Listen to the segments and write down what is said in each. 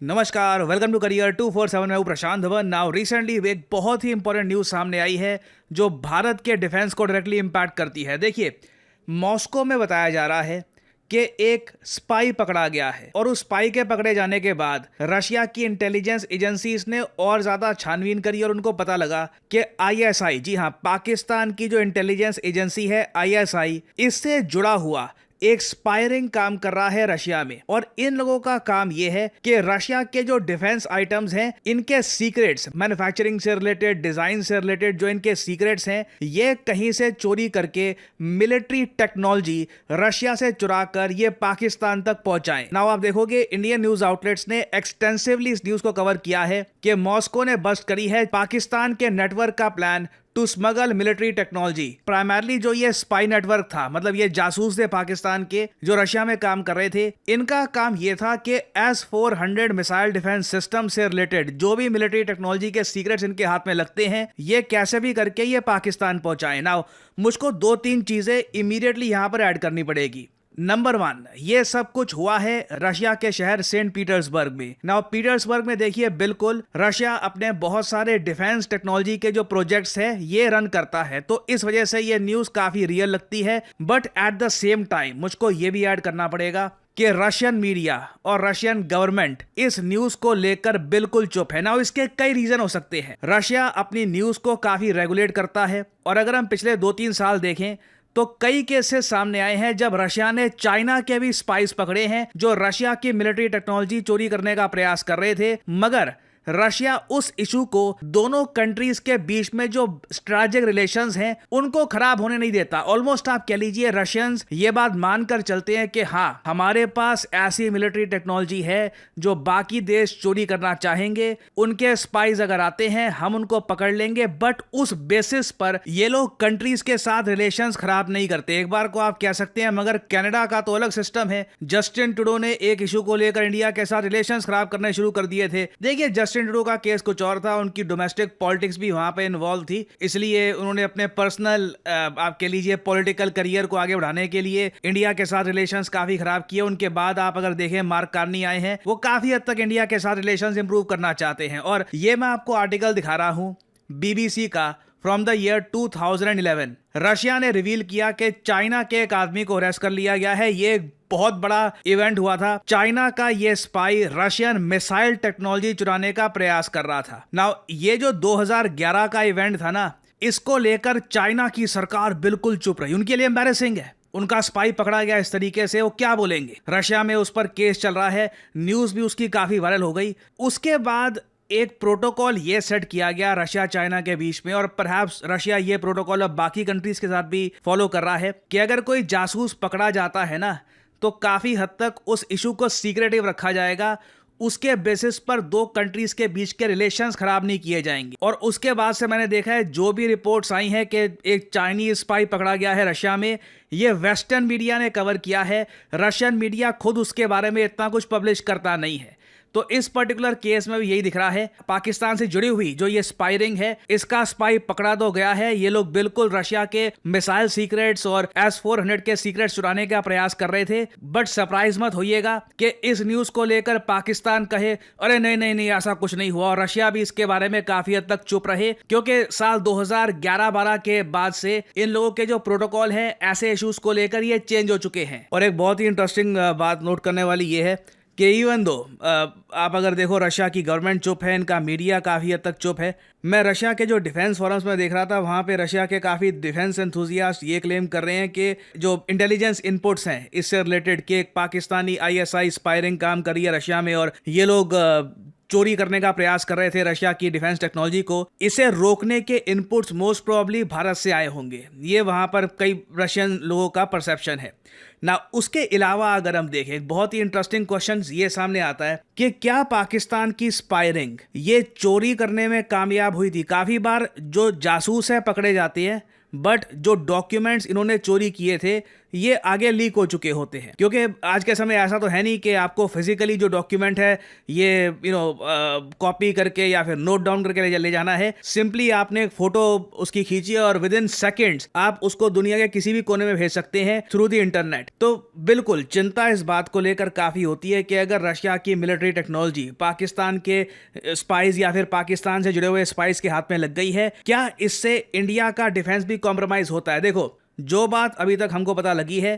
नमस्कार, welcome to career 247। मैं हूं प्रशांत धवन। नाउ रिसेंटली एक बहुत ही इंपॉर्टेंट न्यूज़ सामने आई है जो भारत के डिफेंस को डायरेक्टली इम्पैक्ट करती है। देखिए, मॉस्को में बताया जा रहा है कि एक स्पाई पकड़ा गया है और उस स्पाई के पकड़े जाने के बाद रशिया की इंटेलिजेंस एजेंसीज ने और ज्यादा छानबीन करी और उनको पता लगा कि आईएसआई, जी हाँ, पाकिस्तान की जो इंटेलिजेंस एजेंसी है आईएसआई, इससे जुड़ा हुआ एक स्पायरिंग काम कर रहा है रशिया में। और इन लोगों का काम यह है कि रशिया के जो डिफेंस आइटम्स हैं, इनके सीक्रेट्स, मैन्युफैक्चरिंग से रिलेटेड, डिजाइन से रिलेटेड जो इनके सीक्रेट्स हैं, ये कहीं से चोरी करके मिलिट्री टेक्नोलॉजी रशिया से चुरा कर ये पाकिस्तान तक पहुंचाएं। नाउ आप देखोगे इंडियन न्यूज आउटलेट्स ने एक्सटेंसिवली इस न्यूज को कवर किया है कि मॉस्को ने बस्ट करी है पाकिस्तान के नेटवर्क का plan to smuggle military technology. Primarily जो ये स्पाई नेटवर्क था, मतलब ये जासूस थे पाकिस्तान के जो रशिया में काम कर रहे थे, इनका काम ये था कि S-400 मिसाइल डिफेंस सिस्टम से रिलेटेड जो भी मिलिट्री टेक्नोलॉजी के सीक्रेट्स इनके हाथ में लगते हैं, ये कैसे भी करके ये पाकिस्तान पहुंचाएं। नाउ मुझको 2-3 चीजें इमीडिएटली यहां पर ऐड करनी पड़ेगी। नंबर 1, ये सब कुछ हुआ है रशिया के शहर सेंट पीटर्सबर्ग में। नाउ पीटर्सबर्ग में देखिए, बिल्कुल रशिया अपने बहुत सारे डिफेंस टेक्नोलॉजी के जो प्रोजेक्ट्स है ये रन करता है, तो इस वजह से ये न्यूज काफी रियल लगती है। But at the same time मुझको ये भी ऐड करना पड़ेगा कि रशियन मीडिया और रशियन गवर्नमेंट इस न्यूज को लेकर बिल्कुल चुप है। ना इसके कई रीजन हो सकते हैं। रशिया अपनी न्यूज को काफी रेगुलेट करता है और अगर हम पिछले 2-3 साल देखें तो कई केसेस सामने आए हैं जब रशिया ने चाइना के भी स्पाइस पकड़े हैं जो रशिया की मिलिट्री टेक्नोलॉजी चोरी करने का प्रयास कर रहे थे। मगर रशिया उस इशू को, दोनों कंट्रीज के बीच में जो स्ट्रैटेजिक रिलेशंस हैं, उनको खराब होने नहीं देता। ऑलमोस्ट आप कह लीजिए रशियंस ये बात मानकर चलते हैं कि हाँ, हमारे पास ऐसी मिलिट्री टेक्नोलॉजी है जो बाकी देश चोरी करना चाहेंगे, उनके स्पाइस अगर आते हैं हम उनको पकड़ लेंगे। बट उस बेसिस पर ये लोग कंट्रीज के साथ रिलेशंस खराब नहीं करते। एक बार को आप कह सकते हैं, मगर कनाडा का तो अलग सिस्टम है। जस्टिन ट्रूडो ने एक इशू को लेकर इंडिया के साथ रिलेशंस खराब करने शुरू कर दिए थे। देखिए, जस्टिन ट्रूडो का केस कुछ और था, उनकी डोमेस्टिक पॉलिटिक्स भी वहां पे इन्वॉल्व थी, इसलिए उन्होंने अपने पर्सनल, आप कह लीजिए, पॉलिटिकल करियर को आगे बढ़ाने के लिए इंडिया के साथ रिलेशंस काफी खराब किए। उनके बाद आप अगर देखें, मार्क कार्नी आए हैं, वो काफी हद तक इंडिया के साथ रिलेशंस इंप्रूव करना चाहते हैं। और ये मैं आपको आर्टिकल दिखा रहा हूं बीबीसी का फ्रॉम द ईयर 2011। रशिया ने रिवील किया कि चाइना के एक आदमी को अरेस्ट कर लिया गया है। ये बहुत बड़ा इवेंट हुआ था। चाइना का ये स्पाई रशियन मिसाइल टेक्नोलॉजी चुराने का प्रयास कर रहा था। नाउ ये जो 2011 का इवेंट था ना, इसको लेकर चाइना की सरकार बिल्कुल चुप रही। उनके लिए एम्बैरेसिंग है, उनका स्पाई पकड़ा गया इस तरीके से, वो क्या बोलेंगे। रशिया में उस पर केस चल रहा है, न्यूज भी उसकी काफी वायरल हो गई। उसके बाद एक प्रोटोकॉल ये सेट किया गया रशिया चाइना के बीच में, और परहैप्स रशिया ये प्रोटोकॉल अब बाकी कंट्रीज के साथ भी फॉलो कर रहा है कि अगर कोई जासूस पकड़ा जाता है ना, तो काफी हद तक उस इशू को सीक्रेटिव रखा जाएगा। उसके बेसिस पर दो कंट्रीज के बीच के रिलेशंस खराब नहीं किए जाएंगे। और उसके बाद से मैंने देखा है जो भी रिपोर्ट्स आई हैं कि एक चाइनीज स्पाई पकड़ा गया है रशिया में, ये वेस्टर्न मीडिया ने कवर किया है। रशियन मीडिया खुद उसके बारे में इतना कुछ पब्लिश करता नहीं है। तो इस पर्टिकुलर केस में भी यही दिख रहा है, पाकिस्तान से जुड़ी हुई जो ये स्पाइरिंग है, इसका स्पाई पकड़ा तो गया है। ये लोग बिल्कुल रशिया के मिसाइल सीक्रेट्स और S-400 के सीक्रेट्स चुराने का प्रयास कर रहे थे। बट सरप्राइज मत होइएगा कि इस न्यूज को लेकर पाकिस्तान कहे अरे नहीं नहीं नहीं, ऐसा कुछ नहीं हुआ, और रशिया भी इसके बारे में काफी हद तक चुप रहे, क्योंकि साल 2011-12 के बाद से इन लोगों के जो प्रोटोकॉल है ऐसे इश्यूज को लेकर ये चेंज हो चुके हैं। और एक बहुत ही इंटरेस्टिंग बात नोट करने वाली ये है कि इवन दो आप अगर देखो रशिया की गवर्नमेंट चुप है, इनका मीडिया काफ़ी हद तक चुप है। मैं रशिया के जो डिफेंस फोरम्स में देख रहा था, वहाँ पे रशिया के काफ़ी डिफेंस एंथुजियास्ट ये क्लेम कर रहे हैं कि जो इंटेलिजेंस इनपुट्स हैं इससे रिलेटेड कि एक पाकिस्तानी आईएसआई स्पायरिंग काम कर रही है रशिया में, और ये लोग चोरी करने का प्रयास कर रहे थे रशिया की डिफेंस टेक्नोलॉजी को। इसे रोकने के इनपुट्स मोस्ट प्रोबेबली भारत से आए होंगे, ये वहाँ पर कई रशियन लोगों का परसेप्शन है ना। उसके अलावा अगर हम देखें, बहुत ही इंटरेस्टिंग क्वेश्चन ये सामने आता है कि क्या पाकिस्तान की स्पायरिंग ये चोरी करने में कामयाब हुई थी। काफ़ी बार जो जासूस है पकड़े जाते हैं, बट जो डॉक्यूमेंट्स इन्होंने चोरी किए थे ये आगे लीक हो चुके होते हैं, क्योंकि आज के समय ऐसा तो है नहीं कि आपको फिजिकली जो डॉक्यूमेंट है ये कॉपी करके या फिर नोट डाउन करके ले जाना है। सिंपली आपने एक फोटो उसकी खींची है और विद इन सेकेंड्स आप उसको दुनिया के किसी भी कोने में भेज सकते हैं थ्रू द इंटरनेट। तो बिल्कुल चिंता इस बात को लेकर काफी होती है कि अगर रशिया की मिलिट्री टेक्नोलॉजी पाकिस्तान के स्पाइस या फिर पाकिस्तान से जुड़े हुए स्पाइस के हाथ में लग गई है, क्या इससे इंडिया का डिफेंस भी कॉम्प्रोमाइज होता है? देखो, जो बात अभी तक हमको पता लगी है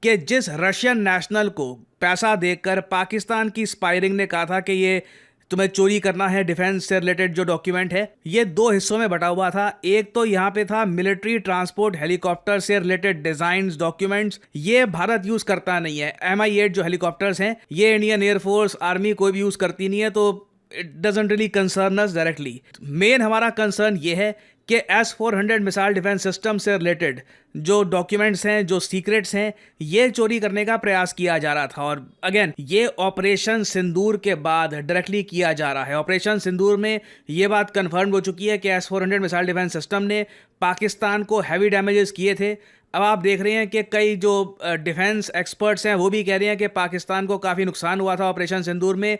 कि जिस रशियन नेशनल को पैसा देकर पाकिस्तान की स्पाइरिंग ने कहा था कि ये तुम्हें चोरी करना है डिफेंस से रिलेटेड जो डॉक्यूमेंट है, ये दो हिस्सों में बटा हुआ था। एक तो यहाँ पे था मिलिट्री ट्रांसपोर्ट हेलीकॉप्टर से रिलेटेड डिजाइन डॉक्यूमेंट्स, ये भारत यूज करता नहीं है। MI-8 जो हेलीकॉप्टर्स हैं ये इंडियन एयरफोर्स आर्मी कोई भी यूज करती नहीं है, तो it doesn't really concern us directly. Main हमारा कंसर्न ये है कि S-400 मिसाइल डिफेंस सिस्टम से रिलेटेड जो डॉक्यूमेंट्स हैं, जो सीक्रेट्स हैं, ये चोरी करने का प्रयास किया जा रहा था। और अगेन ये ऑपरेशन सिंदूर के बाद डायरेक्टली किया जा रहा है। ऑपरेशन सिंदूर में ये बात कंफर्म हो चुकी है कि S-400 मिसाइल डिफेंस सिस्टम ने पाकिस्तान को हैवी डैमेजेस किए थे। अब आप देख रहे हैं कि कई जो डिफेंस एक्सपर्ट्स हैं वो भी कह रहे हैं कि पाकिस्तान को काफ़ी नुकसान हुआ था ऑपरेशन सिंदूर में।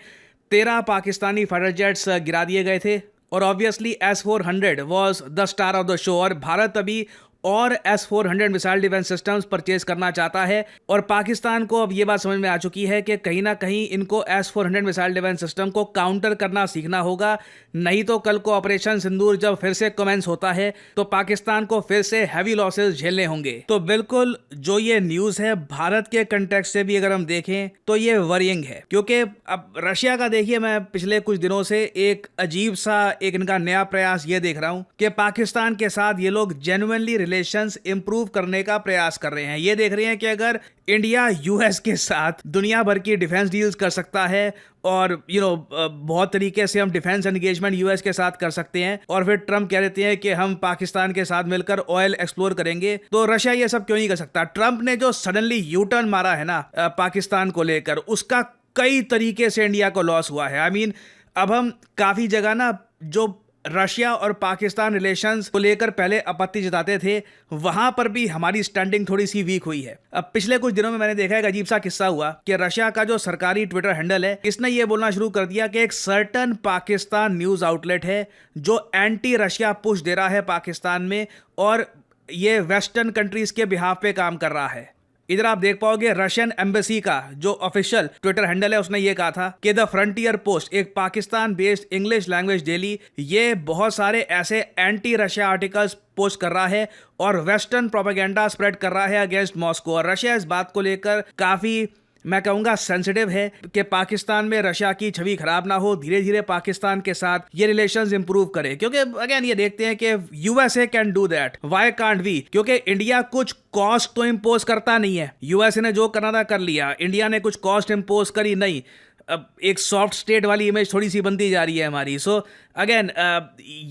13 पाकिस्तानी फाइटर जेट्स गिरा दिए गए थे और obviously S-400 was the star of the show. और भारत अभी और S-400 missile defence systems purchase करना चाहता है और पाकिस्तान को अब ये बात समझ में आ चुकी है कि कहीं ना कहीं इनको S-400 मिसाइल डिफेंस सिस्टम को काउंटर करना सीखना होगा, नहीं तो कल को ऑपरेशन सिंदूर जब फिर से कमेंस होता है तो पाकिस्तान को फिर से हैवी लॉसेस झेलने होंगे। तो बिल्कुल जो ये न्यूज है भारत के कंटेक्स्ट से भी अगर हम देखें तो ये वरिंग है, क्योंकि अब रशिया का देखिए, मैं पिछले कुछ दिनों से एक अजीब सा एक इनका नया प्रयास ये देख रहा हूं कि पाकिस्तान के साथ ये लोग जेन्युइनली रिलेशंस इंप्रूव करने का प्रयास कर रहे हैं। ये देख रहे हैं कि अगर इंडिया यूएस के साथ दुनिया भर की डिफेंस डील्स कर सकता है और बहुत तरीके से हम डिफेंस एंगेजमेंट यूएस के साथ कर सकते हैं, और फिर ट्रम्प कह देते हैं कि हम पाकिस्तान के साथ मिलकर ऑयल एक्सप्लोर करेंगे, तो रशिया ये सब क्यों नहीं कर सकता? ट्रम्प ने जो सडनली यू टर्न मारा है ना पाकिस्तान को लेकर, उसका कई तरीके से इंडिया को लॉस हुआ है। आई मीन अब हम काफी जगह ना जो रशिया और पाकिस्तान रिलेशंस को लेकर पहले आपत्ति जताते थे, वहां पर भी हमारी स्टैंडिंग थोड़ी सी वीक हुई है। अब पिछले कुछ दिनों में मैंने देखा एक अजीब सा किस्सा हुआ कि रशिया का जो सरकारी ट्विटर हैंडल है, इसने ये बोलना शुरू कर दिया कि एक सर्टन पाकिस्तान न्यूज आउटलेट है जो एंटी रशिया पुश दे रहा है पाकिस्तान में और ये वेस्टर्न कंट्रीज के बिहाफ पे काम कर रहा है। इधर आप देख पाओगे रशियन एम्बेसी का जो ऑफिशियल ट्विटर हैंडल है, उसने ये कहा था कि द फ्रंटियर पोस्ट, एक Pakistan based English language daily, ये बहुत सारे ऐसे एंटी रशिया आर्टिकल्स पोस्ट कर रहा है और वेस्टर्न प्रोपेगेंडा स्प्रेड कर रहा है अगेंस्ट मॉस्को। और रशिया इस बात को लेकर काफी, मैं कहूंगा, सेंसिटिव है कि पाकिस्तान में रशिया की छवि खराब ना हो, धीरे धीरे पाकिस्तान के साथ ये रिलेशंस इंप्रूव करे। क्योंकि अगेन ये देखते हैं कि USA can do that, why can't we? क्योंकि इंडिया कुछ कॉस्ट तो इंपोज करता नहीं है। यूएसए ने जो करना था कर लिया, इंडिया ने कुछ कॉस्ट इंपोज करी नहीं। अब एक सॉफ्ट स्टेट वाली इमेज थोड़ी सी बनती जा रही है हमारी। सो अगेन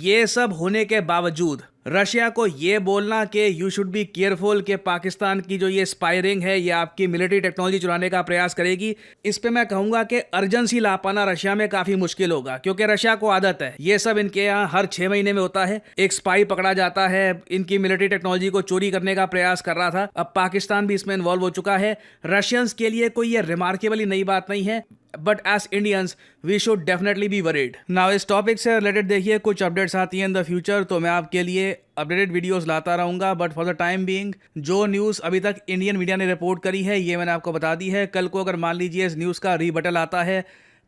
ये सब होने के बावजूद रशिया को ये बोलना कि यू शुड बी केयरफुल कि पाकिस्तान की जो ये स्पायरिंग है ये आपकी मिलिट्री टेक्नोलॉजी चुराने का प्रयास करेगी, इस पे मैं कहूंगा कि अर्जेंसी ला पाना रशिया में काफी मुश्किल होगा। क्योंकि रशिया को आदत है, ये सब इनके यहाँ हर 6 महीने में होता है, एक स्पाई पकड़ा जाता है, इनकी मिलिट्री टेक्नोलॉजी को चोरी करने का प्रयास कर रहा था। अब पाकिस्तान भी इसमें इन्वॉल्व हो चुका है। रशियंस के लिए कोई ये रिमार्केबली नई बात नहीं है, but as Indians we should definitely be worried. Now इस टॉपिक से रिलेटेड देखिए कुछ अपडेट्स आती हैं इन द फ्यूचर, तो मैं आपके लिए अपडेटेड वीडियोस लाता रहूंगा। But for the time being जो न्यूज़ अभी तक इंडियन मीडिया ने रिपोर्ट करी है ये मैंने आपको बता दी है। कल को अगर मान लीजिए इस न्यूज़ का रीबटल आता है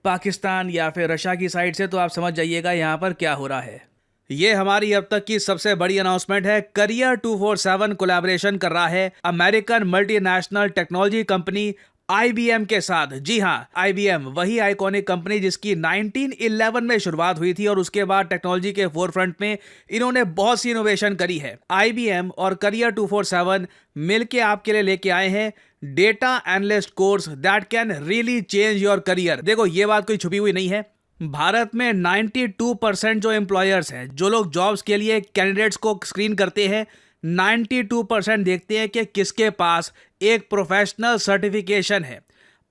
पाकिस्तान या फिर रशिया की साइड से, तो आप समझ जाइएगा यहाँ पर क्या हो रहा है। ये हमारी अब तक की सबसे बड़ी अनाउंसमेंट है। करियर 247 कोलैबोरेशन कर रहा है American multinational technology company IBM के साथ। जी हाँ, IBM वही आइकॉनिक कंपनी जिसकी 1911 में शुरुआत हुई थी और उसके बाद टेक्नोलॉजी के फोरफ्रंट में इन्होंने बहुत सी इनोवेशन करी है। IBM और करियर 247 मिलके आपके लिए लेके आए हैं data analyst course that can really change your career. देखो ये बात कोई छुपी हुई नहीं है, भारत में 92% जो एम्प्लॉयर्स हैं, जो लोग जॉब्स के लिए कैंडिडेट्स को स्क्रीन करते हैं, 92% देखते हैं कि किसके पास एक प्रोफेशनल सर्टिफिकेशन है।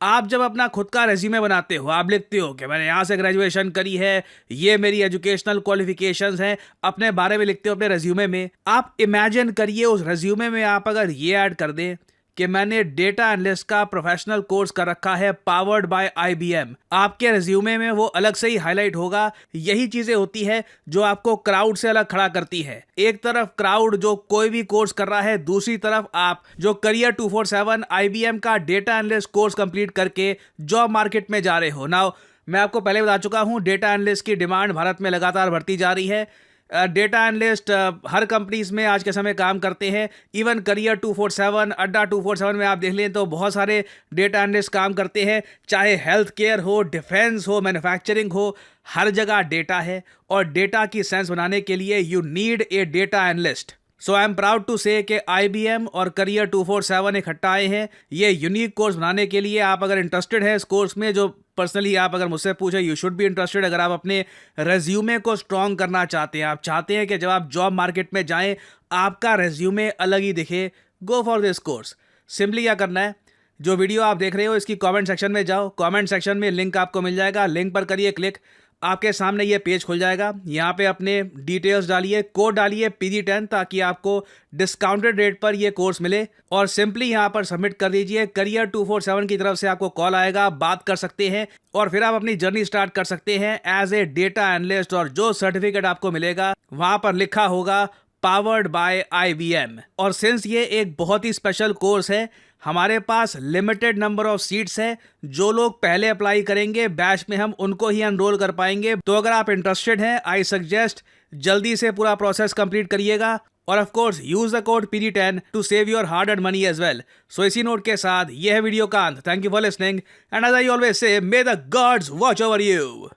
आप जब अपना खुद का रेज्यूमे बनाते हो, आप लिखते हो कि मैंने यहाँ से ग्रेजुएशन करी है, ये मेरी एजुकेशनल क्वालिफिकेशंस हैं, अपने बारे में लिखते हो अपने रेज्यूमे में। आप इमेजिन करिए उस रेज्यूमे में आप अगर ये ऐड कर दें कि मैंने डेटा एनालिस्ट का प्रोफेशनल कोर्स कर रखा है पावर्ड बाय IBM। आपके रिज्यूमे में वो अलग से ही हाईलाइट होगा। यही चीजें होती है जो आपको क्राउड से अलग खड़ा करती है। एक तरफ क्राउड जो कोई भी कोर्स कर रहा है, दूसरी तरफ आप जो करियर 247 IBM का डेटा एनालिस्ट कोर्स कंप्लीट करके जॉब मार्केट में जा रहे हो। नाउ मैं आपको पहले बता चुका हूं, डेटा एनालिस्ट की डिमांड भारत में लगातार बढ़ती जा रही है। डेटा एनालिस्ट हर कंपनीज में आज के समय काम करते हैं। इवन करियर 247, अड्डा 247 में आप देख लें तो बहुत सारे डेटा एनालिस्ट काम करते हैं। चाहे हेल्थ केयर हो, डिफेंस हो, मैन्युफैक्चरिंग हो, हर जगह डेटा है और डेटा की सेंस बनाने के लिए you need a data analyst. So I am proud to say कि IBM और करियर 247 इकट्ठा आए हैं ये यूनिक कोर्स बनाने के लिए। आप अगर इंटरेस्टेड है इस कोर्स में, जो पर्सनली आप अगर मुझसे पूछे, यू शुड बी इंटरेस्टेड। अगर आप अपने रेज्यूमे को स्ट्रॉन्ग करना चाहते हैं, आप चाहते हैं कि जब आप जॉब मार्केट में जाएं आपका रेज्यूमे अलग ही दिखे, go for this course. Simply क्या करना है, जो वीडियो आप देख रहे हो इसकी कमेंट सेक्शन में जाओ, कमेंट सेक्शन में लिंक आपको मिल जाएगा, लिंक पर करिए क्लिक, आपके सामने ये पेज खुल जाएगा। यहाँ पे अपने डिटेल्स डालिए, कोड डालिए PG10 ताकि आपको डिस्काउंटेड रेट पर ये कोर्स मिले और सिंपली यहाँ पर सबमिट कर दीजिए। करियर 247 की तरफ से आपको कॉल आएगा, बात कर सकते हैं और फिर आप अपनी जर्नी स्टार्ट कर सकते हैं एज ए डेटा एनालिस्ट। और जो सर्टिफिकेट आपको मिलेगा वहाँ पर लिखा होगा पावर्ड बाय IBM। और सिंस ये एक बहुत ही स्पेशल कोर्स है, हमारे पास लिमिटेड नंबर ऑफ सीट्स है। जो लोग पहले अप्लाई करेंगे बैच में हम उनको ही एनरोल कर पाएंगे। तो अगर आप इंटरेस्टेड हैं, आई सजेस्ट जल्दी से पूरा प्रोसेस कंप्लीट करिएगा और of course use the code PG10 to save your hard earned money as well. So इसी नोट के साथ यह है वीडियो का अंत। Thank you for listening and as I always say, may the gods watch over you.